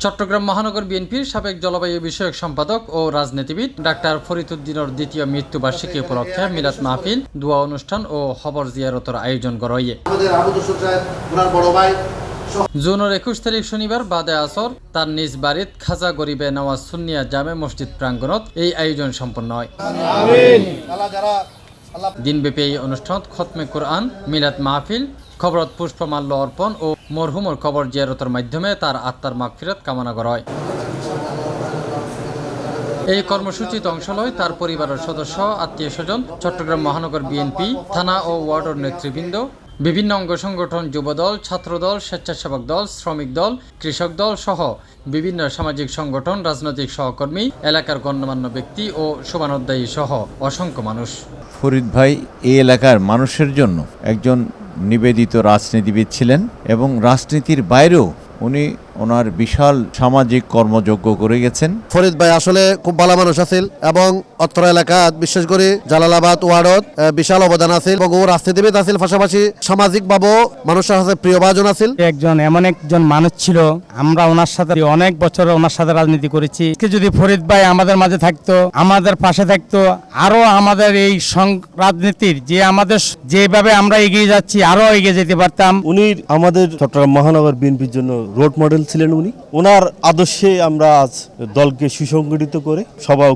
চট্টগ্রাম মহানগর বিএনপির সাবেক জলবায়ু বিষয়ক সম্পাদক ও রাজনীতিবিদ ডাক্তার ফরিদ উদ্দিনের দ্বিতীয় মৃত্যুবার্ষিকী উপলক্ষে মিলাদ মাহফিল, দোয়া অনুষ্ঠান ও খবর জিয়ারতের আয়োজন করা হয়। জুনের 21 তারিখ শনিবার বাদে আসর তার নিজ বাড়িত খাজা গরিবে নওয়াজ সুন্নিয়া জামে মসজিদ প্রাঙ্গণত এই আয়োজন সম্পন্ন হয়। দিনব্যাপী এই অনুষ্ঠানত খতমে কোরআন, মিলাদ মাহফিল, খবরত পুষ্পমাল্য অর্পণ ও মরহুমের কবর জিয়ারতের মাধ্যমে তার আত্মার মাগফিরাত কামনা করা হয়। এই কর্মসূচিতে অংশ লয় তার পরিবারের সদস্য, আত্মীয় স্বজন, চট্টগ্রাম মহানগর বিএনপি থানা ও ওয়ার্ডের নেতৃবৃন্দ, বিভিন্ন অঙ্গ সংগঠন, যুবদল, ছাত্রদল, স্বেচ্ছাসেবক দল, শ্রমিক দল, কৃষক দল সহ বিভিন্ন সামাজিক সংগঠন, রাজনৈতিক সহকর্মী, এলাকার গণ্যমান্য ব্যক্তি ও শুভানুধ্যায়ী সহ অসংখ্য মানুষ। ফরিদ ভাই এই এলাকার মানুষের জন্য একজন নিবেদিত রাজনীতিবিদ ছিলেন এবং রাজনীতির বাইরেও উনি ওনার বিশাল সামাজিক কর্মযজ্ঞ করে গেছেন। ফরিদ ভাই আসলে খুব ভালো মানুষ আছিল এবং অত্র এলাকাত বিশেষ করে জালালাবাদ ওয়ার্ডত বিশাল অবদান আছিল এবং ও রাজনীতিবিদ আছিল, পাশাপাশি সামাজিকভাবেও মানুষের কাছে প্রিয়ভাজন আছিল। এমন একজন মানুষ ছিল, আমরা ওনার সাথে অনেক বছর ওনার সাথে রাজনীতি করেছি। যদি ফরিদ ভাই আমাদের মাঝে থাকতো, আমাদের পাশে থাকতো, আরো আমাদের এই রাজনীতির যেভাবে আমরা এগিয়ে যাচ্ছি আরো এগিয়ে যেতে পারতাম। উনি আমাদের চট্টগ্রাম মহানগর বিএনপির জন্য রোড মডেল ছিলেন। উনি ওনার আদর্শে আমরা আজ দলকে সুসংগঠিত করে সবাই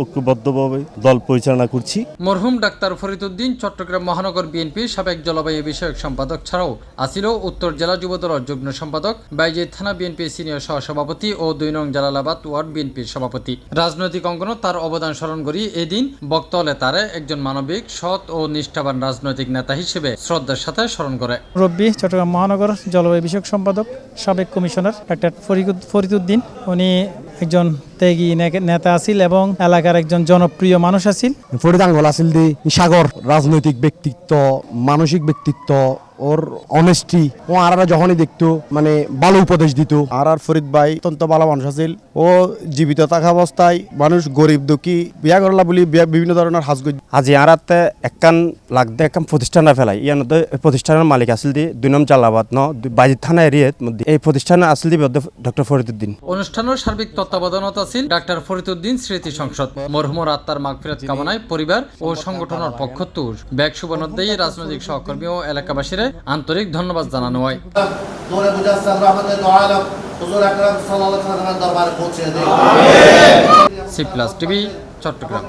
ঐক্যবদ্ধভাবে দল পরিচালনা করছি। মরহুম ডাক্তার ফরিদ উদ্দিন চট্টগ্রাম মহানগর বিএনপির সাবেক জলবায়ু বিষয়ক সম্পাদক ছাড়াও আছিল উত্তর জেলা যুবদলের যুগ্ম সম্পাদক, বাইজিদ থানা বিএনপি সিনিয়র সহসভাপতি ও 2 নং জালালাবাদ ওয়ার্ড বিএনপির সভাপতি। রাজনৈতিক অঙ্গনে তার অবদান স্মরণ করি এদিন বক্তলে তারে একজন মানবিক, সৎ ও নিষ্ঠাবান রাজনৈতিক নেতা হিসেবে শ্রদ্ধার সাথে স্মরণ করে। রব্বি চট্টগ্রাম মহানগর জলবায়ু বিষয়ক সম্পাদক, সাবেক কমিশনার ডাক্তার ফরিদ উদ্দিন, উনি একজন ত্যাগী নেতা আছিল এবং এলাকার একজন জনপ্রিয় মানুষ আছিল। ফরিদ আঙ্গল আছিল সাগর রাজনৈতিক ব্যক্তিত্ব, মানসিক ব্যক্তিত্ব, ওর অনেস্টি, ও আর যখনই দেখতো মানে ভালো উপদেশ দিত। আর ফরিদ ভাই অত্যন্ত ভালো মানুষ আছিল। ও জীবিত থাকা অবস্থায় মানুষ গরিব দুঃখী বিয়া করলা বলি বিভিন্ন ধরনের হাজগজ আজি আরাতে একখান লাগদে একখান প্রতিষ্ঠান ফেলাই ইয়ানতে প্রতিষ্ঠানের মালিক আছিল 2 নং জালালাবাদ বাইজিদ থানা এরিয়াত মধ্যে এই প্রতিষ্ঠানে আছিল ডক্টর ফরিদ উদ্দিন। অনুষ্ঠানের সার্বিক তত্ত্বাবধানত আছেন ডাক্তার ফরিদ উদ্দিন স্মৃতি সংসদ। মরহুমের আত্মার মাগফিরাত কামনায় পরিবার ও সংগঠনের পক্ষ থেকে ব্যাগ শুভানুধ্যায়ী রাজনৈতিক সহকর্মী ও এলাকাবাসীর আন্তরিক ধন্যবাদ জানানো হয়। C+ TV Chittagong.